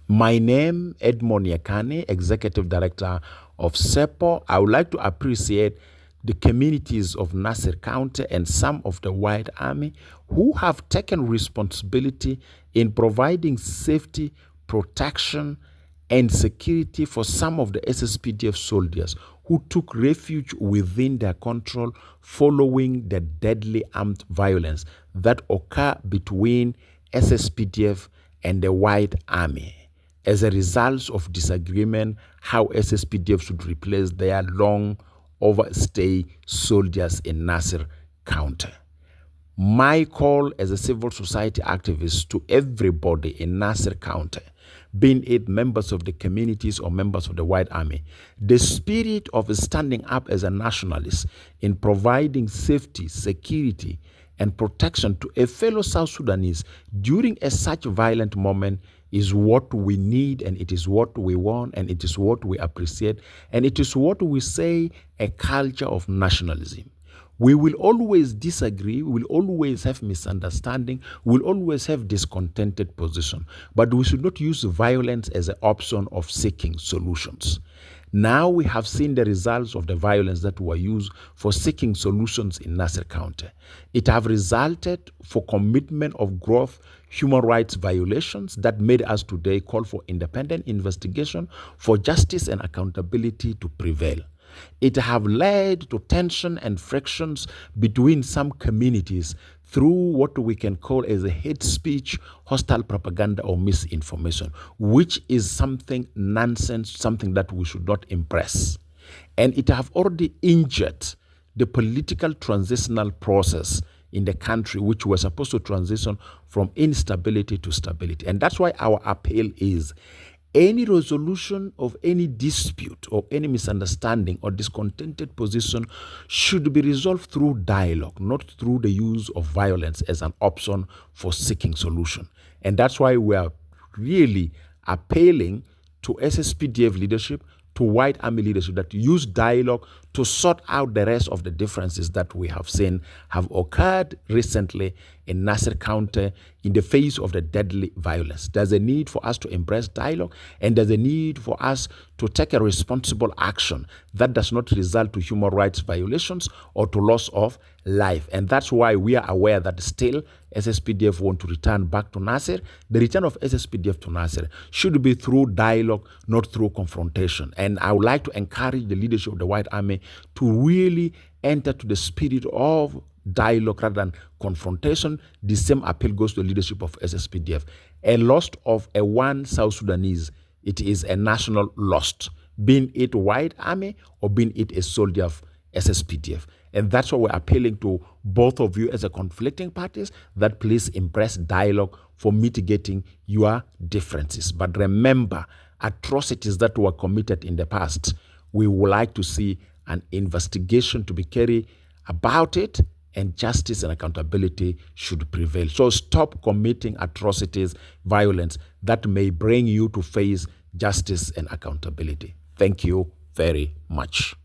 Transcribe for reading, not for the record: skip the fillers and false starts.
My name, Edmond Yakani, Executive Director of SEPO. I would like to appreciate the communities of Nasir County and some of the White Army who have taken responsibility in providing safety, protection, and security for some of the SSPDF soldiers who took refuge within their control following the deadly armed violence that occurred between SSPDF and the White Army as a result of disagreement how SSPDF should replace their long overstay soldiers in Nasir County. My call as a civil society activist to everybody in Nasir County, being it members of the communities or members of the White Army, the spirit of standing up as a nationalist in providing safety, security, and protection to a fellow South Sudanese during a such violent moment is what we need, and it is what we want, and it is what we appreciate, and it is what we say a culture of nationalism. We will always disagree, we will always have misunderstanding, we will always have discontented position, but we should not use violence as an option of seeking solutions. Now we have seen the results of the violence that were used for seeking solutions in Nasir County. It have resulted for commitment of growth human rights violations that made us today call for independent investigation for justice and accountability to prevail. It have led to tension and frictions between some communities through what we can call as a hate speech, hostile propaganda, or misinformation, which is something nonsense, something that we should not impress. And it have already injured the political transitional process in the country, which was supposed to transition from instability to stability. And that's why our appeal is any resolution of any dispute or any misunderstanding or discontented position should be resolved through dialogue, not through the use of violence as an option for seeking solution. And that's why we are really appealing to SSPDF leadership, to White Army leadership, that use dialogue to sort out the rest of the differences that we have seen have occurred recently in Nasir County in the face of the deadly violence. There's a need for us to embrace dialogue, and there's a need for us to take a responsible action that does not result to human rights violations or to loss of life. And that's why we are aware that still SSPDF want to return back to Nasir. The return of SSPDF to Nasir should be through dialogue, not through confrontation. And I would like to encourage the leadership of the White Army to really enter to the spirit of dialogue rather than confrontation. The same appeal goes to the leadership of SSPDF. A loss of a one South Sudanese, it is a national loss, being it White Army or being it a soldier of SSPDF. And that's why we're appealing to both of you as a conflicting parties that please embrace dialogue for mitigating your differences. But remember, atrocities that were committed in the past, we would like to see an investigation to be carried about it, and justice and accountability should prevail. So stop committing atrocities, violence that may bring you to face justice and accountability. Thank you very much.